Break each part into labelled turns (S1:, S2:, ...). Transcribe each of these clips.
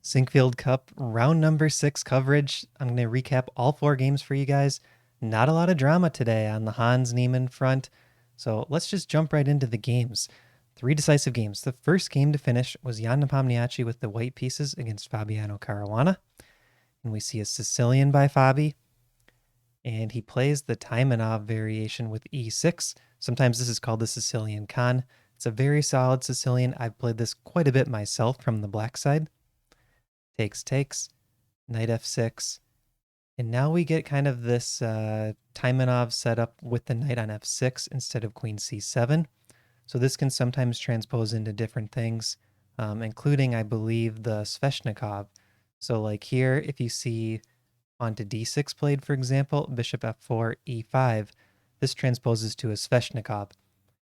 S1: Sinquefield Cup round number 6 coverage. I'm going to recap all 4 games for you guys. Not a lot of drama today on the Hans Niemann front, so let's just jump right into the games. 3 decisive games. The first game to finish was Jan Nepomniachtchi with the white pieces against Fabiano Caruana. And we see a Sicilian by Fabi. And he plays the Taimanov variation with e6. Sometimes this is called the Sicilian Khan. It's a very solid Sicilian. I've played this quite a bit myself from the black side. Takes, knight f6. And now we get kind of this Taimanov setup with the knight on f6 instead of queen c7. So this can sometimes transpose into different things, including, I believe, the Sveshnikov. So like here, if you see onto d6 played, for example, bishop f4, e5, this transposes to a Sveshnikov.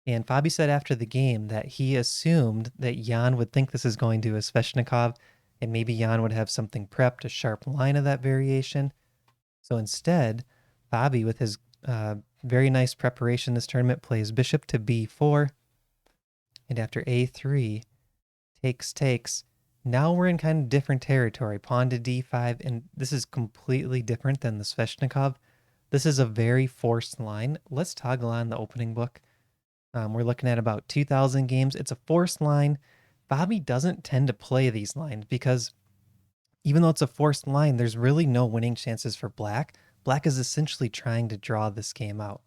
S1: And Fabi said after the game that he assumed that Jan would think this is going to a Sveshnikov, and maybe Jan would have something prepped, a sharp line of that variation. So instead, Fabi, with his very nice preparation this tournament, plays bishop to b4, and after a3, takes. Now we're in kind of different territory, pawn to d5, and this is completely different than the Sveshnikov. This is a very forced line. Let's toggle on the opening book. We're looking at about 2,000 games. It's a forced line. Fabi doesn't tend to play these lines because even though it's a forced line, there's really no winning chances for black. Black is essentially trying to draw this game out.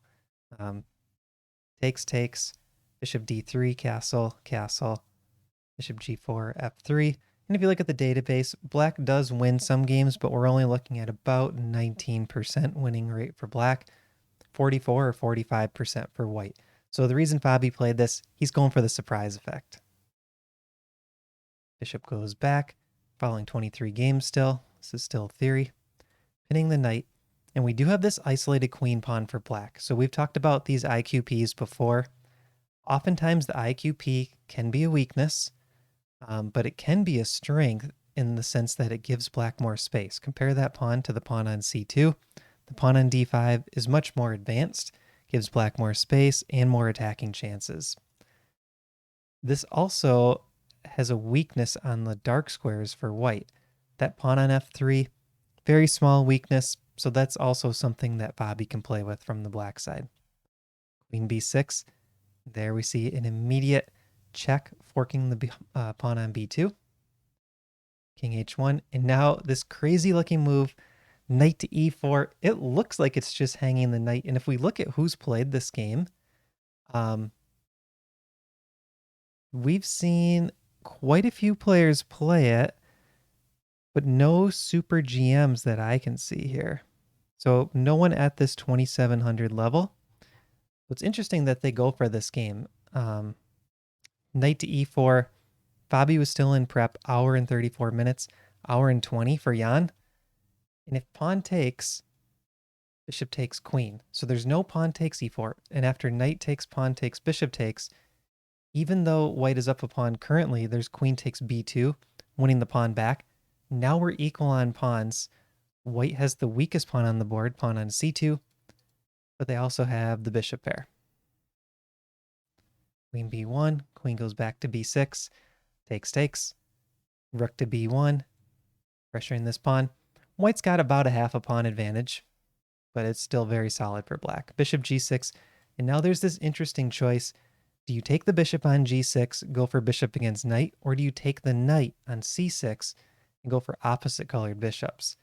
S1: Takes, bishop d3, castle, bishop g4, f3. And if you look at the database, black does win some games, but we're only looking at about 19% winning rate for black, 44 or 45% for white. So the reason Fabi played this, he's going for the surprise effect. Bishop goes back, following 23 games still. This is still theory. Pinning the knight. And we do have this isolated queen pawn for black. So we've talked about these IQPs before. Oftentimes the IQP can be a weakness, but it can be a strength in the sense that it gives black more space. Compare that pawn to the pawn on c2. The pawn on d5 is much more advanced, gives black more space and more attacking chances. This also has a weakness on the dark squares for white. That pawn on f3, very small weakness, so that's also something that Fabi can play with from the black side. Queen b6, there we see an immediate check, forking the pawn on b2. King h1, and now this crazy looking move, knight to e4. It looks like it's just hanging the knight, and if we look at who's played this game, we've seen quite a few players play it, but no super GMs that I can see here. So no one at this 2700 level. It's interesting that they go for this game. Knight to e4. Fabi was still in prep, hour and 34 minutes, hour and 20 for Jan. And if pawn takes, bishop takes queen. So there's no pawn takes e4. And after knight takes, pawn takes, bishop takes, even though white is up a pawn currently, there's queen takes b2, winning the pawn back. Now we're equal on pawns. White has the weakest pawn on the board, pawn on c2, but they also have the bishop pair. Queen b1, queen goes back to b6, takes, rook to b1, pressuring this pawn. White's got about a half a pawn advantage, but it's still very solid for black. Bishop g6, and now there's this interesting choice. Do you take the bishop on g6, go for bishop against knight, or do you take the knight on c6 and go for opposite colored bishops?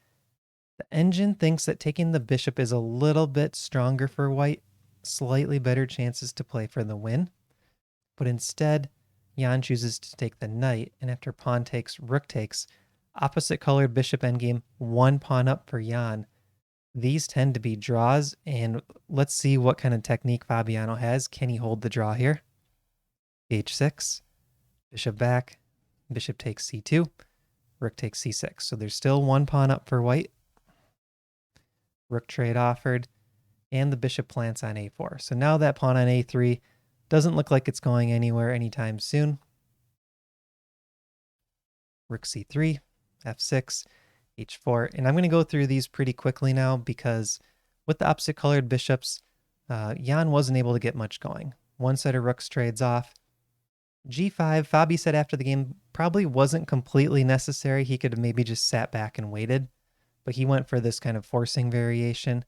S1: The engine thinks that taking the bishop is a little bit stronger for white, slightly better chances to play for the win. But instead, Jan chooses to take the knight, and after pawn takes, rook takes, opposite colored bishop endgame, 1 pawn up for Jan. These tend to be draws, and let's see what kind of technique Fabiano has. Can he hold the draw here? h6, bishop back, bishop takes c2, rook takes c6. So there's still 1 pawn up for white. Rook trade offered, and the bishop plants on a4. So now that pawn on a3 doesn't look like it's going anywhere anytime soon. Rook c3, f6, h4. And I'm going to go through these pretty quickly now because with the opposite colored bishops, Jan wasn't able to get much going. One set of rooks trades off. G5, Fabi said after the game, probably wasn't completely necessary. He could have maybe just sat back and waited, but he went for this kind of forcing variation.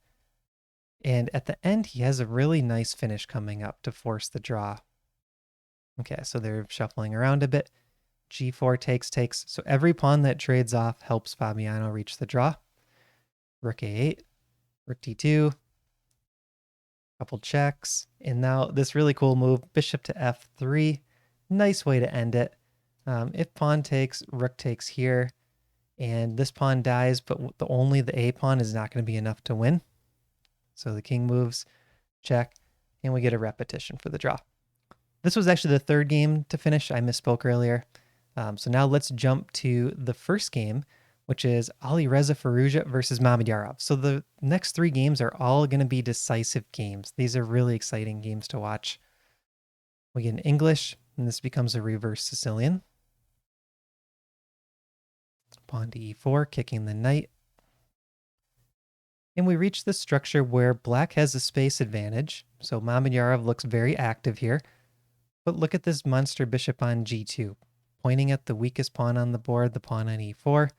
S1: And at the end, he has a really nice finish coming up to force the draw. Okay, so they're shuffling around a bit. G4 takes. So every pawn that trades off helps Fabiano reach the draw. Rook A8, Rook D2, couple checks. And now this really cool move, bishop to F3. Nice way to end it. If pawn takes, rook takes here. And this pawn dies, but only the A pawn is not going to be enough to win. So the king moves, check, and we get a repetition for the draw. This was actually the third game to finish. I misspoke earlier. So now let's jump to the first game, which is Alireza Firouzja versus Mamedyarov. So the next three games are all going to be decisive games. These are really exciting games to watch. We get an English, and this becomes a reverse Sicilian. Pawn to E4, kicking the knight. And we reach the structure where black has a space advantage. So Mamedyarov looks very active here. But look at this monster bishop on G2, pointing at the weakest pawn on the board, the pawn on E4.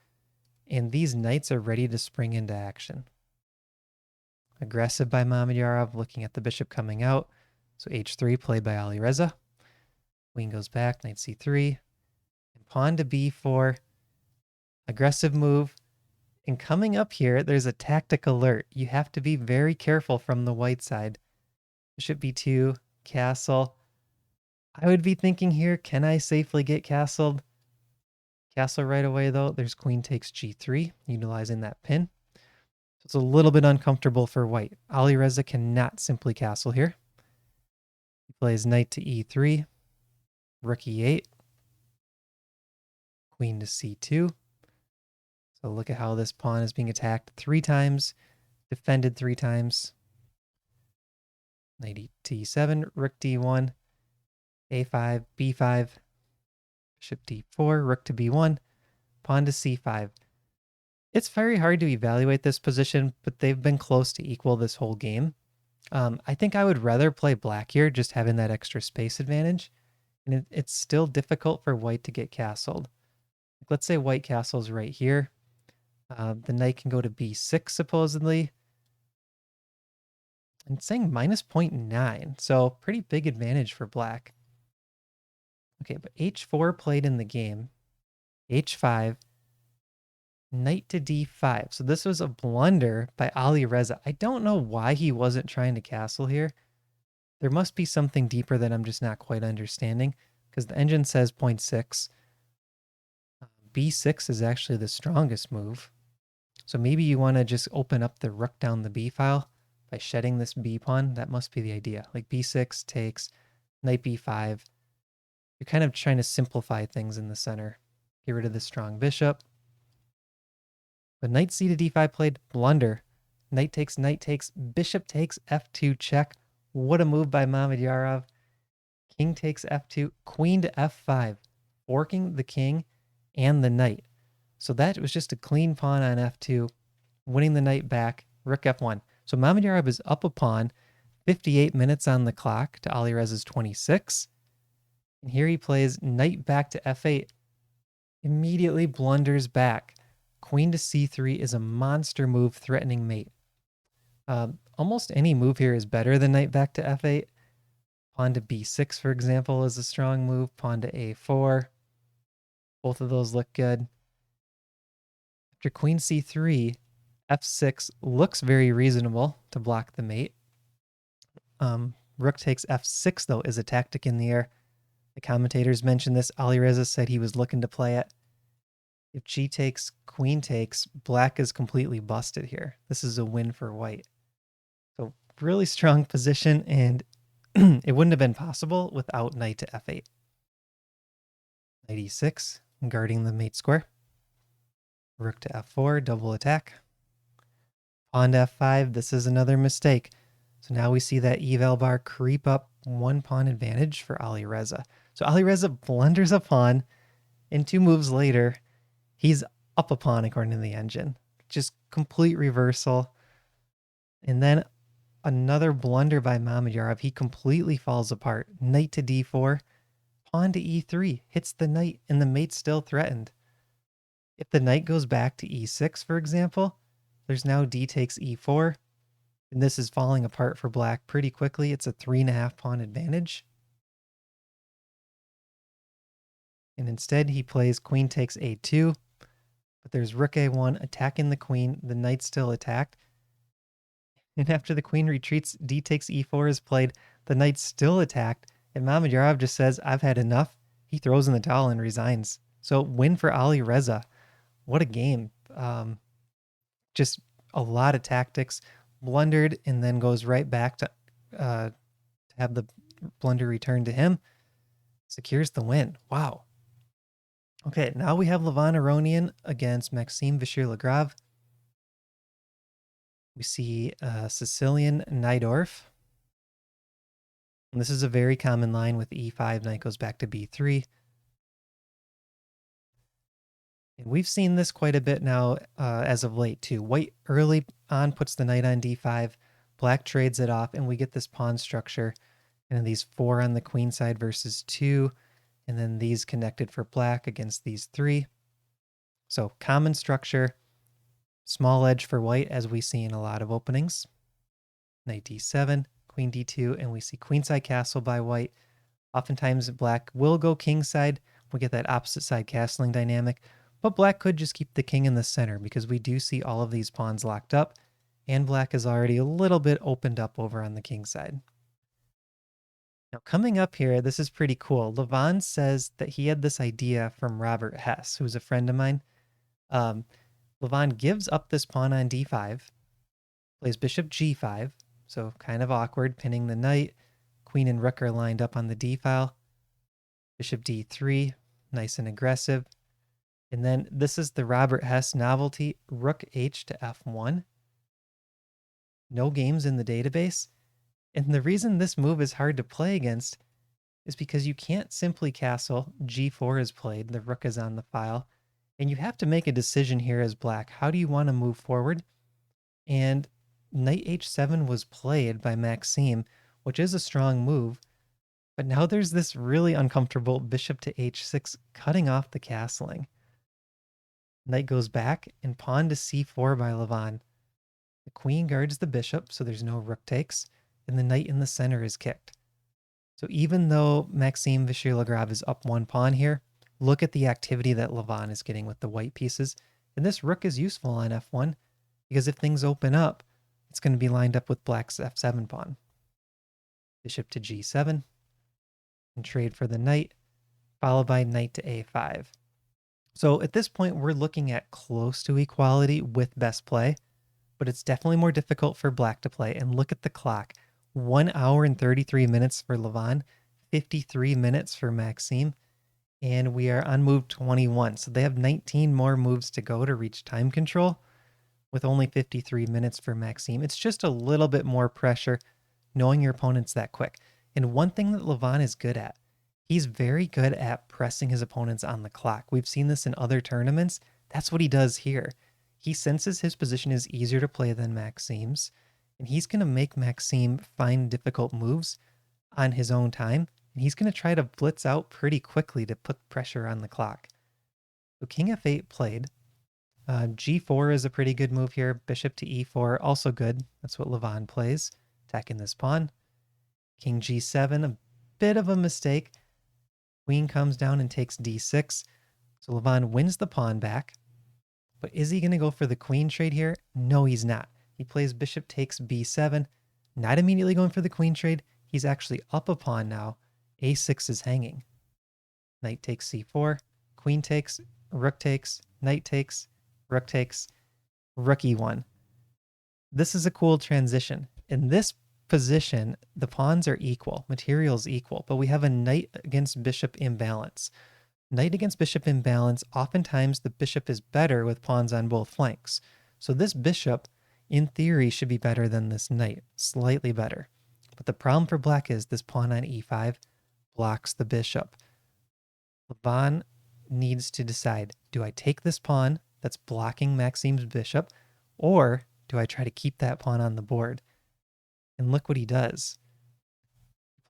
S1: And these knights are ready to spring into action. Aggressive by Mamedyarov, looking at the bishop coming out. So H3 played by Alireza. Queen goes back, knight C3. And pawn to B4. Aggressive move. And coming up here, there's a tactic alert. You have to be very careful from the white side. Bishop B2, castle. I would be thinking here, can I safely get castled? Castle right away, though. There's queen takes G3, utilizing that pin. So it's a little bit uncomfortable for white. Alireza cannot simply castle here. He plays knight to E3, rook E8, queen to C2. So look at how this pawn is being attacked 3 times, defended 3 times. Knight to E7, rook D1, A5, B5, bishop D4, rook to B1, pawn to C5. It's very hard to evaluate this position, but they've been close to equal this whole game. I think I would rather play black here, just having that extra space advantage. And it's still difficult for white to get castled. Let's say white castles right here. The knight can go to B6 supposedly. And it's saying minus 0.9, so pretty big advantage for black. Okay, but H4 played in the game. H5, knight to D5. So this was a blunder by Alireza. I don't know why he wasn't trying to castle here. There must be something deeper that I'm just not quite understanding, because the engine says 0.6. B6 is actually the strongest move. So maybe you want to just open up the rook down the B file by shedding this B pawn. That must be the idea. Like B6 takes knight B5. You're kind of trying to simplify things in the center. Get rid of the strong bishop. But knight C to D5 played, blunder. Knight takes, bishop takes F2 check. What a move by Mamedyarov. King takes F2, queen to F5, forking the king and the knight. So that was just a clean pawn on F2, winning the knight back, rook F1. So Mamedyarov is up a pawn, 58 minutes on the clock to Alireza's 26. And here he plays knight back to F8, immediately blunders back. Queen to C3 is a monster move threatening mate. Almost any move here is better than knight back to F8. Pawn to B6, for example, is a strong move. Pawn to A4. Both of those look good. After queen C3, F6 looks very reasonable to block the mate. Rook takes F6, though, is a tactic in the air. The commentators mentioned this. Alireza said he was looking to play it. If G takes, queen takes, black is completely busted here. This is a win for white. So really strong position, and it wouldn't have been possible without knight to F8. Knight E6, guarding the mate square. Rook to F4, double attack. Pawn to F5, this is another mistake. So now we see that eval bar creep up 1 pawn advantage for Alireza. So Alireza blunders a pawn, and 2 moves later, he's up a pawn according to the engine. Just complete reversal. And then another blunder by Mamedyarov. He completely falls apart. Knight to D4, pawn to e3 hits the knight and the mate's still threatened. If the knight goes back to e6, for example, there's now d takes e4, and this is falling apart for black pretty quickly. It's a 3.5 pawn advantage. And instead he plays queen takes a2, but there's rook a1 attacking the queen. The knight's still attacked. And after the queen retreats, d takes e4 is played. The knight's still attacked, and Mamedyarov just says, I've had enough. He throws in the towel and resigns. So win for Ali Reza. What a game. Just a lot of tactics. Blundered and then goes right back to have the blunder returned to him. Secures the win. Wow. Okay, now we have Levan Aronian against Maxime Vachier-Lagrave. We see Sicilian Najdorf. And this is a very common line with e5, knight goes back to b3. And we've seen this quite a bit now as of late too. White early on puts the knight on d5, black trades it off, and we get this pawn structure. And then these 4 on the queen side versus 2, and then these connected for black against these 3. So common structure, small edge for white as we see in a lot of openings. Knight d7, queen d2, and we see queenside castle by white. Oftentimes black will go kingside. We get that opposite side castling dynamic. But black could just keep the king in the center because we do see all of these pawns locked up, and black is already a little bit opened up over on the king side. Now coming up here, this is pretty cool. Levan says that he had this idea from Robert Hess, who's a friend of mine. Levan gives up this pawn on d5, plays bishop g5, so kind of awkward, pinning the knight. Queen and rook are lined up on the d file. Bishop d3, nice and aggressive. And then this is the Robert Hess novelty, rook h to f1. No games in the database. And the reason this move is hard to play against is because you can't simply castle. g4 is played, the rook is on the file, and you have to make a decision here as black. How do you want to move forward? And knight h7 was played by Maxime, which is a strong move, but now there's this really uncomfortable bishop to h6 cutting off the castling. Knight goes back and pawn to c4 by Levan. The queen guards the bishop, so there's no rook takes, and the knight in the center is kicked. So even though Maxime Vachier-Lagrave is up 1 pawn here, look at the activity that Levan is getting with the white pieces. And this rook is useful on f1 because if things open up, it's going to be lined up with black's f7 pawn. Bishop to g7 and trade for the knight, followed by knight to a5. So at this point, we're looking at close to equality with best play, but it's definitely more difficult for black to play. And look at the clock. 1 hour and 33 minutes for Levan, 53 minutes for Maxime, and we are on move 21. So they have 19 more moves to go to reach time control with only 53 minutes for Maxime. It's just a little bit more pressure knowing your opponent's that quick. And one thing that Levan is good at, he's very good at pressing his opponents on the clock. We've seen this in other tournaments. That's what he does here. He senses his position is easier to play than Maxime's, and he's going to make Maxime find difficult moves on his own time, and he's going to try to blitz out pretty quickly to put pressure on the clock. So king f8 played. g4 is a pretty good move here. Bishop to e4, also good. That's what Levan plays, attacking this pawn. King g7, a bit of a mistake. Queen comes down and takes d6. So Levan wins the pawn back. But is he going to go for the queen trade here? No, he's not. He plays bishop takes b7, not immediately going for the queen trade. He's actually up a pawn now. a6 is hanging. Knight takes c4, queen takes, rook takes, knight takes, rook takes, rook e1. This is a cool transition. In this position, the pawns are equal, materials equal, but we have a knight against bishop imbalance. Knight against bishop imbalance, oftentimes the bishop is better with pawns on both flanks. So this bishop, in theory, should be better than this knight, slightly better. But the problem for black is this pawn on e5 blocks the bishop. Levan needs to decide, do I take this pawn that's blocking Maxime's bishop, or do I try to keep that pawn on the board? And look what he does.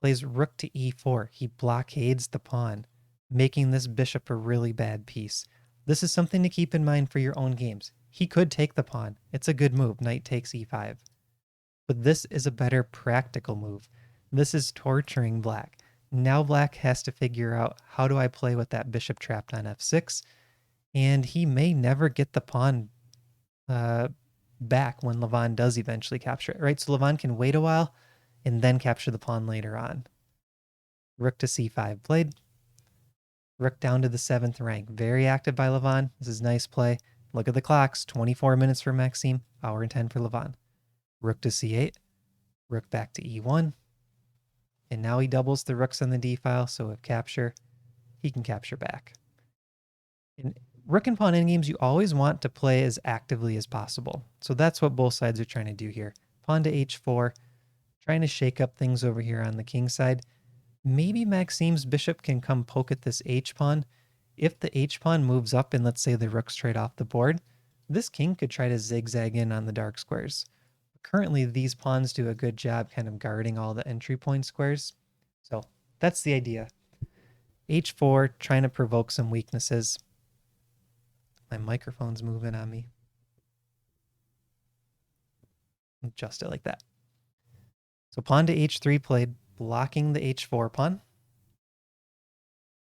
S1: He plays rook to e4. He blockades the pawn, making this bishop a really bad piece. This is something to keep in mind for your own games. He could take the pawn. It's a good move. Knight takes e5. But this is a better practical move. This is torturing black. Now black has to figure out, how do I play with that bishop trapped on f6? And he may never get the pawn back when Levon does eventually capture it, right? So Levon can wait a while and then capture the pawn later on. Rook to c5 played. Rook down to the 7th rank. Very active by Levon. This is nice play. Look at the clocks. 24 minutes for Maxime, hour and 10 for Levon. Rook to c8. Rook back to e1. And now he doubles the rooks on the d file, so if capture, he can capture back. In rook and pawn endgames, you always want to play as actively as possible. So that's what both sides are trying to do here. Pawn to h4, trying to shake up things over here on the king side. Maybe Maxime's bishop can come poke at this h-pawn. If the h-pawn moves up and let's say the rooks trade off the board, this king could try to zigzag in on the dark squares. Currently, these pawns do a good job kind of guarding all the entry point squares. So that's the idea. h4, trying to provoke some weaknesses. My microphone's moving on me. Adjust it like that. So pawn to h3 played, blocking the h4 pawn.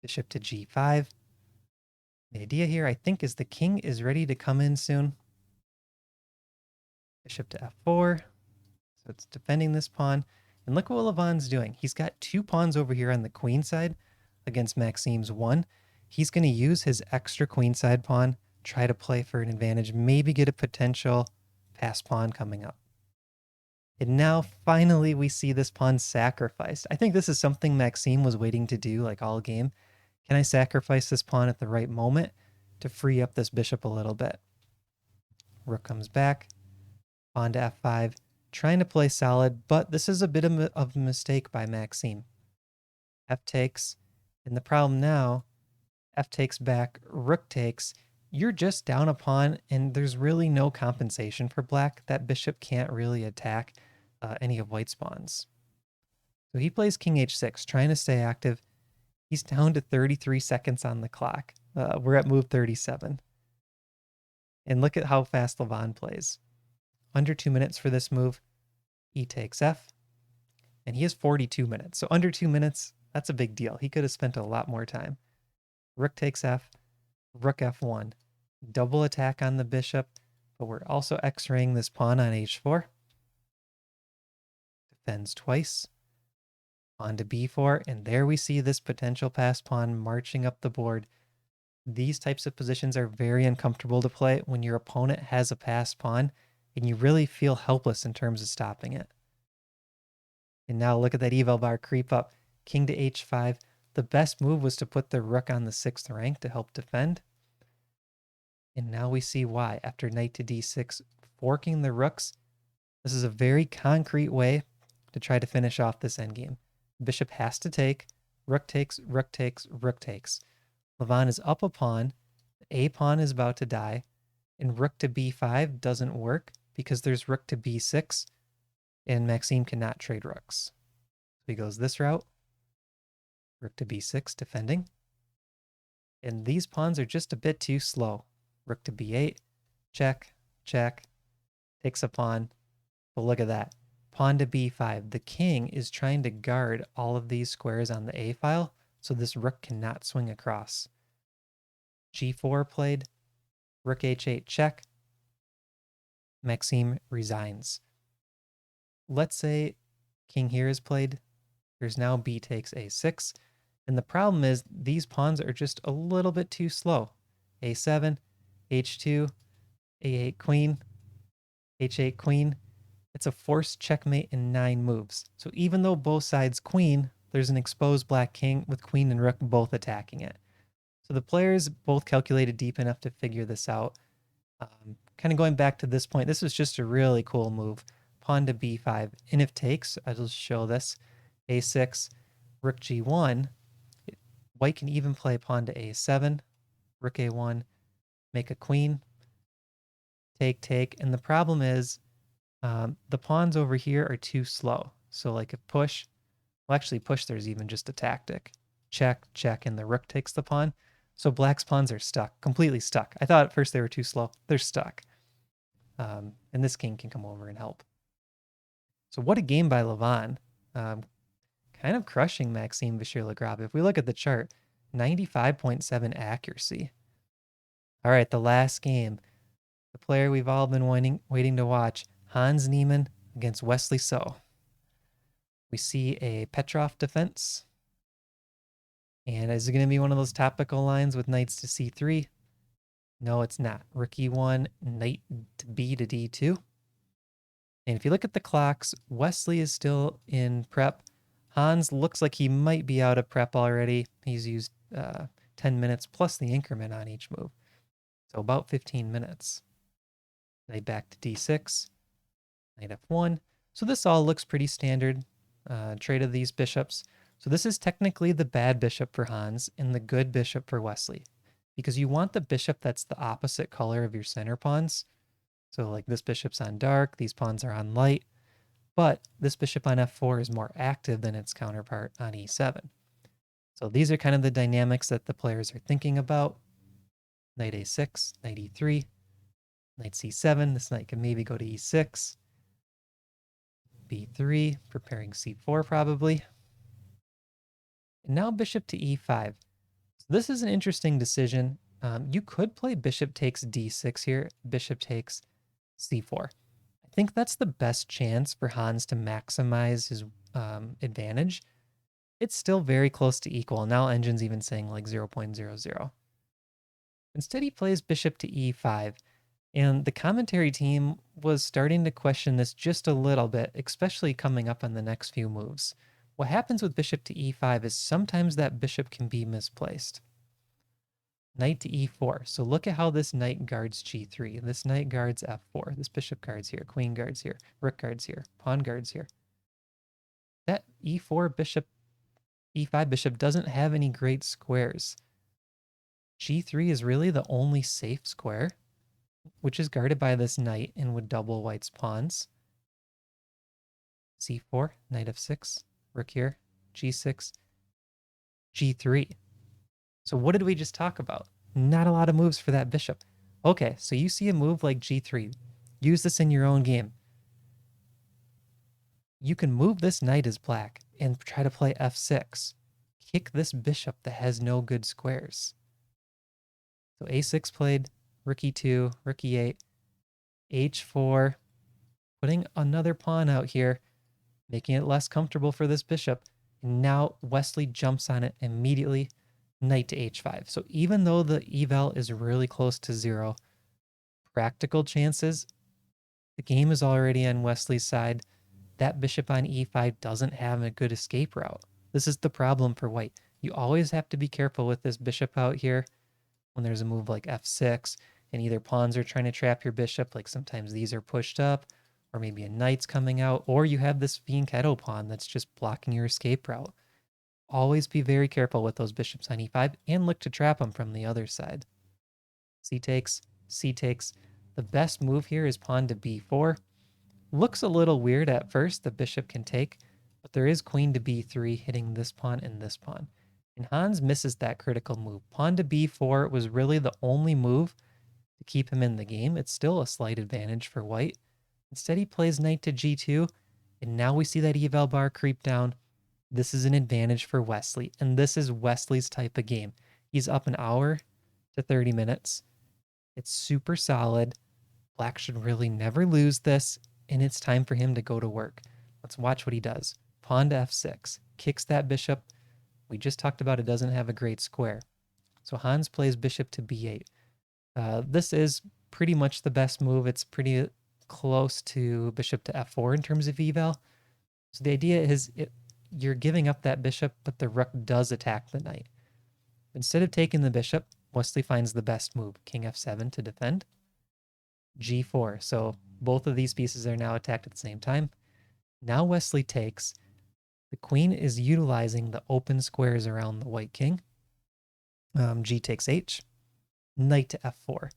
S1: Bishop to g5. The idea here, I think, is the king is ready to come in soon. Bishop to f4. So it's defending this pawn. And look what Levon's doing. He's got 2 pawns over here on the queen side against Maxime's 1. He's going to use his extra queen side pawn, try to play for an advantage, maybe get a potential pass pawn coming up. And now finally we see this pawn sacrificed. I think this is something Maxime was waiting to do like all game. Can I sacrifice this pawn at the right moment to free up this bishop a little bit? Rook comes back, pawn to f5, trying to play solid, but this is a bit of a mistake by Maxime. F takes, and the problem now, F takes back, rook takes. You're just down a pawn, and there's really no compensation for black. That bishop can't really attack any of white's pawns. So he plays king h6, trying to stay active. He's down to 33 seconds on the clock. We're at move 37. And look at how fast Levon plays. Under 2 minutes for this move. E takes F. And he has 42 minutes. So under 2 minutes, that's a big deal. He could have spent a lot more time. Rook takes F. Rook F1. Double attack on the bishop. But we're also x-raying this pawn on h4. Defends twice. Pawn to b4, and there we see this potential pass pawn marching up the board. These types of positions are very uncomfortable to play when your opponent has a pass pawn, and you really feel helpless in terms of stopping it. And now look at that eval bar creep up. King to h5. The best move was to put the rook on the 6th rank to help defend. And now we see why. After knight to d6, forking the rooks, this is a very concrete way to try to finish off this endgame. Bishop has to take, rook takes, rook takes, rook takes. Levon is up a pawn, the a pawn is about to die, and rook to b5 doesn't work because there's rook to b6, and Maxime cannot trade rooks. So he goes this route, rook to b6, defending. And these pawns are just a bit too slow. Rook to b8, check, check, takes a pawn, but look at that. Pawn to b5. The king is trying to guard all of these squares on the a file, so this rook cannot swing across. g4 played, rook h8 check. Maxime resigns. Let's say king here is played. There's now b takes a6, and the problem is these pawns are just a little bit too slow. a7, h2, a8 queen, h8 queen. It's a forced checkmate in 9 moves. So even though both sides queen, there's an exposed black king with queen and rook both attacking it. So the players both calculated deep enough to figure this out. Kind of going back to this point, this was just a really cool move. Pawn to b5. And if takes, I'll just show this. a6, rook g1. White can even play pawn to a7, rook a1, make a queen, take, take. And the problem is, the pawns over here are too slow. So like if push, Well, actually, push there's even just a tactic. Check, check, and the rook takes the pawn. So black's pawns are stuck, completely stuck. I thought at first they were too slow. They're stuck. And this king can come over and help. So what a game by Levon. Kind of crushing Maxime Vachier-Lagrave. If we look at the chart, 95.7 accuracy. All right, the last game. The player we've all been waiting to watch, Hans Niemann against Wesley So. We see a Petrov defense. And is it going to be one of those topical lines with knights to c3? No, it's not. Rook e1, knight to b to d2. And if you look at the clocks, Wesley is still in prep. Hans looks like he might be out of prep already. He's used 10 minutes plus the increment on each move. So about 15 minutes. Knight back to d6, knight f1. So this all looks pretty standard. Trade of these bishops. So this is technically the bad bishop for Hans and the good bishop for Wesley, because you want the bishop that's the opposite color of your center pawns. So like this bishop's on dark, these pawns are on light, but this bishop on f4 is more active than its counterpart on e7. So these are kind of the dynamics that the players are thinking about. Knight a6, knight e3, knight c7. This knight can maybe go to e6. b3, preparing c4 probably. And now bishop to e5. So this is an interesting decision. You could play bishop takes d6 here, bishop takes c4. I think that's the best chance for Hans to maximize his advantage. It's still very close to equal. Now Engine's even saying like 0.00. Instead he plays bishop to e5. And the commentary team was starting to question this just a little bit, especially coming up on the next few moves. What happens with bishop to e5 is sometimes that bishop can be misplaced. Knight to e4. So look at how this knight guards g3. This knight guards f4. This bishop guards here. Queen guards here. Rook guards here. Pawn guards here. That e4 bishop, e5 bishop doesn't have any great squares. g3 is really the only safe square, which is guarded by this knight and would double white's pawns. c4, knight f6, rook here, g6, g3. So what did we just talk about? Not a lot of moves for that bishop. Okay, so you see a move like g3. Use this in your own game. You can move this knight as black and try to play f6. Kick this bishop that has no good squares. So a6 played, rook e2, rook e8, h4, putting another pawn out here, making it less comfortable for this bishop. And now Wesley jumps on it immediately, knight to h5. So even though the eval is really close to 0, practical chances, the game is already on Wesley's side. That bishop on e5 doesn't have a good escape route. This is the problem for white. You always have to be careful with this bishop out here when there's a move like f6 and either pawns are trying to trap your bishop, like sometimes these are pushed up, or maybe a knight's coming out, or you have this fianchetto pawn that's just blocking your escape route. Always be very careful with those bishops on e5 and look to trap them from the other side. C takes, C takes. The best move here is pawn to b4. Looks a little weird at first, the bishop can take, but there is queen to b3 hitting this pawn and this pawn. And Hans misses that critical move. Pawn to b4 was really the only move to keep him in the game. It's still a slight advantage for white. Instead, he plays knight to g2, and now we see that eval bar creep down. This is an advantage for Wesley, and this is Wesley's type of game. He's up an hour to 30 minutes. It's super solid. Black should really never lose this, and it's time for him to go to work. Let's watch what he does. Pawn to f6, kicks that bishop. We just talked about it doesn't have a great square. So Hans plays bishop to b8. This is pretty much the best move. It's pretty close to bishop to f4 in terms of eval. So the idea is you're giving up that bishop, but the rook does attack the knight. Instead of taking the bishop, Wesley finds the best move, king f7 to defend. g4. So both of these pieces are now attacked at the same time. Now Wesley takes. The queen is utilizing the open squares around the white king. G takes h. Knight to f4.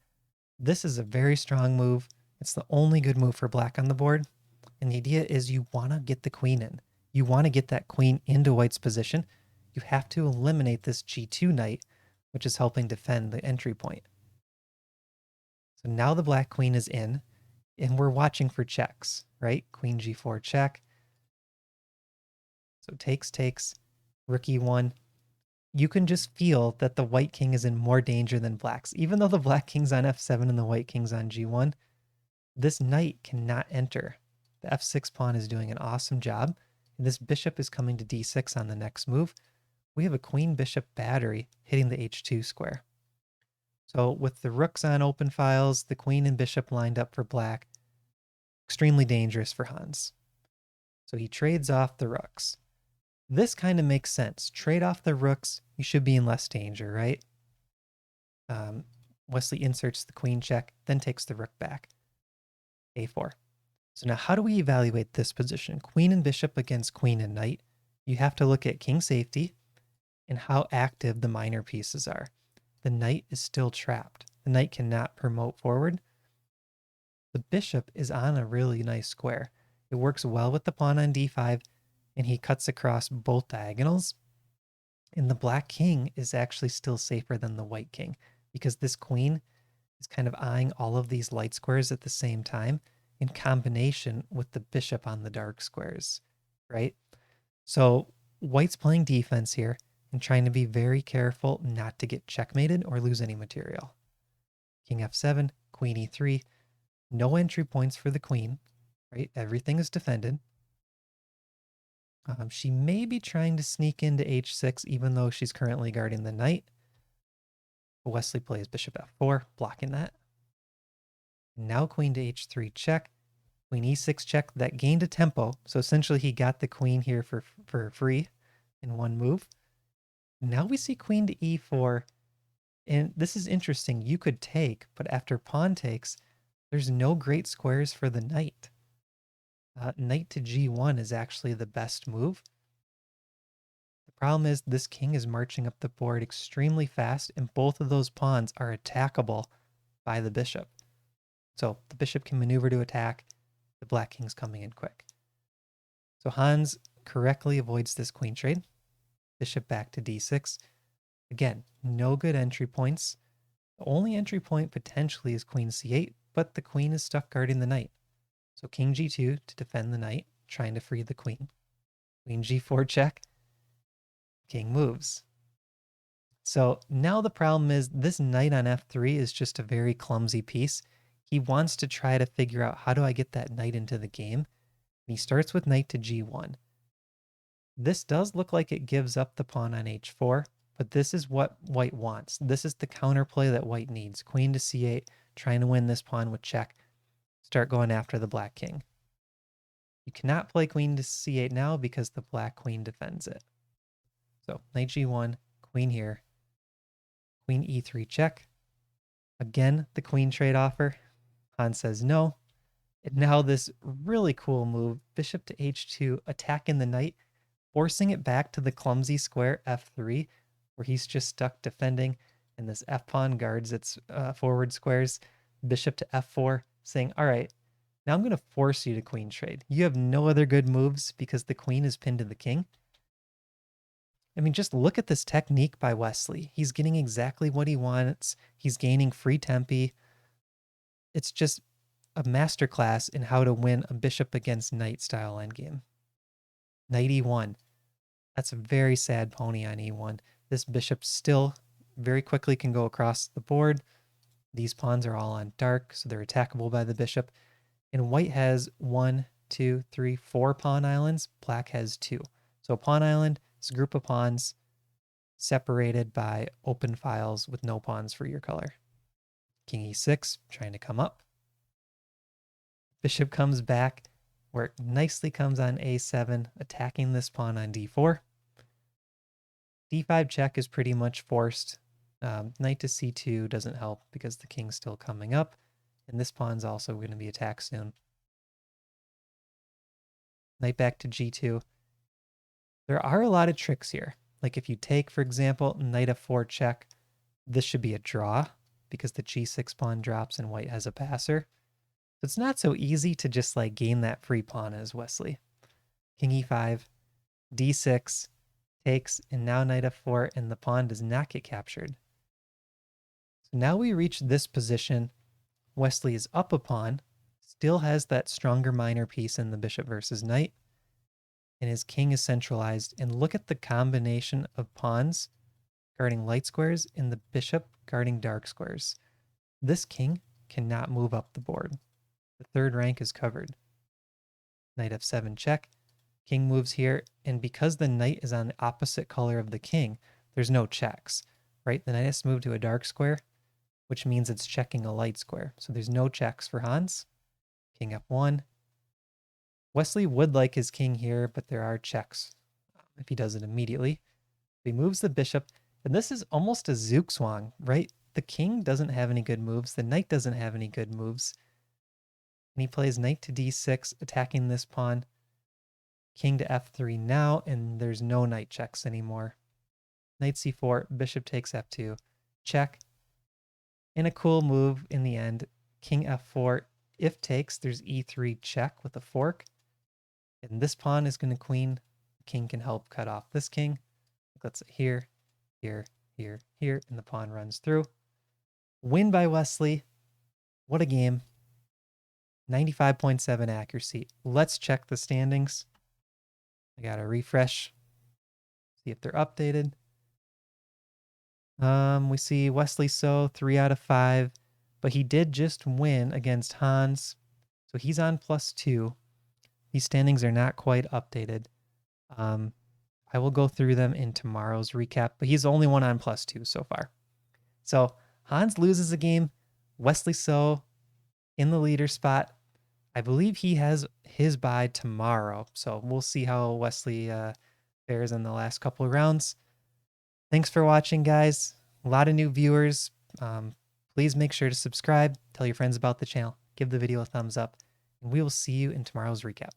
S1: This is a very strong move. It's the only good move for black on the board. And the idea is you want to get the queen in. You want to get that queen into white's position. You have to eliminate this g2 knight, which is helping defend the entry point. So now the black queen is in, and we're watching for checks, right? Queen g4 check. So takes, rook e1. You can just feel that the white king is in more danger than black's. Even though the black king's on f7 and the white king's on g1, this knight cannot enter. The f6 pawn is doing an awesome job, and this bishop is coming to d6 on the next move. We have a queen-bishop battery hitting the h2 square. So with the rooks on open files, the queen and bishop lined up for black, extremely dangerous for Hans. So he trades off the rooks. This kind of makes sense. Trade off the rooks, you should be in less danger, right? Wesley inserts the queen check, then takes the rook back. a4. So now how do we evaluate this position? Queen and bishop against queen and knight. You have to look at king safety and how active the minor pieces are. The knight is still trapped. The knight cannot promote forward. The bishop is on a really nice square. It works well with the pawn on d5, and he cuts across both diagonals. And the black king is actually still safer than the white king because this queen is kind of eyeing all of these light squares at the same time in combination with the bishop on the dark squares, right? So white's playing defense here and trying to be very careful not to get checkmated or lose any material. King f7, queen e3, no entry points for the queen, right? Everything is defended. She may be trying to sneak into h6 even though she's currently guarding the knight. Wesley plays bishop f4, blocking that. Now queen to h3 check, queen e6 check. That gained a tempo, so essentially he got the queen here for free in one move. Now we see queen to e4, and this is interesting. You could take, but after pawn takes, there's no great squares for the knight. Knight to g1 is actually the best move. The problem is this king is marching up the board extremely fast, and both of those pawns are attackable by the bishop. So the bishop can maneuver to attack. The black king's coming in quick. So Hans correctly avoids this queen trade. Bishop back to d6. Again, no good entry points. The only entry point potentially is queen c8, but the queen is stuck guarding the knight. So king g2 to defend the knight, trying to free the queen. Queen g4 check. King moves. So now the problem is this knight on f3 is just a very clumsy piece. He wants to try to figure out how do I get that knight into the game. And he starts with knight to g1. This does look like it gives up the pawn on h4, but this is what white wants. This is the counterplay that white needs. Queen to c8, trying to win this pawn with check. Start going after the black king. You cannot play queen to c8 now because the black queen defends it. So knight g1, queen here, queen e3 check. Again, the queen trade offer. Hans says no. And now this really cool move, bishop to h2, attacking the knight, forcing it back to the clumsy square f3, where he's just stuck defending, and this f-pawn guards its forward squares. Bishop to f4, saying, all right, now I'm going to force you to queen trade. You have no other good moves because the queen is pinned to the king. I mean, just look at this technique by Wesley. He's getting exactly what he wants. He's gaining free tempi. It's just a masterclass in how to win a bishop against knight style endgame. Knight e1. That's a very sad pony on e1. This bishop still very quickly can go across the board. These pawns are all on dark, so they're attackable by the bishop. And white has 1, 2, 3, 4 pawn islands. Black has 2. So pawn island is a group of pawns separated by open files with no pawns for your color. King e6, trying to come up. Bishop comes back, where it nicely comes on a7, attacking this pawn on d4. d5 check is pretty much forced. Knight to c2 doesn't help because the king's still coming up, and this pawn's also going to be attacked soon. Knight back to g2. There are a lot of tricks here. Like if you take, for example, knight f4 check, this should be a draw because the g6 pawn drops and white has a passer. So it's not so easy to just like gain that free pawn as Wesley. King e5, d6, takes, and now knight f4, and the pawn does not get captured. So now we reach this position. Wesley is up a pawn, still has that stronger minor piece in the bishop versus knight, and his king is centralized. And look at the combination of pawns guarding light squares and the bishop guarding dark squares. This king cannot move up the board. The third rank is covered. Knight f7 check. King moves here, and because the knight is on the opposite color of the king, there's no checks, right? The knight has to move to a dark square, which means it's checking a light square. So there's no checks for Hans. King f1. Wesley would like his king here, but there are checks if he does it immediately. He moves the bishop, and this is almost a zugzwang, right? The king doesn't have any good moves. The knight doesn't have any good moves. And he plays knight to d6, attacking this pawn. King to f3 now, and there's no knight checks anymore. Knight c4, bishop takes f2, check. And a cool move in the end, king f4. If takes, there's e3 check with a fork. And this pawn is going to queen. King can help cut off this king. Let's say here, here, here, here, and the pawn runs through. Win by Wesley. What a game. 95.7 accuracy. Let's check the standings. I got to refresh, see if they're updated. We see Wesley So 3 out of 5, but he did just win against Hans, so he's on +2. These standings are not quite updated. I will go through them in tomorrow's recap, but he's the only one on +2 so far. So Hans loses a game. Wesley So in the leader spot. I believe he has his bye tomorrow, so we'll see how Wesley fares in the last couple of rounds. Thanks for watching, guys. A lot of new viewers. Please make sure to subscribe, tell your friends about the channel, give the video a thumbs up, and we will see you in tomorrow's recap.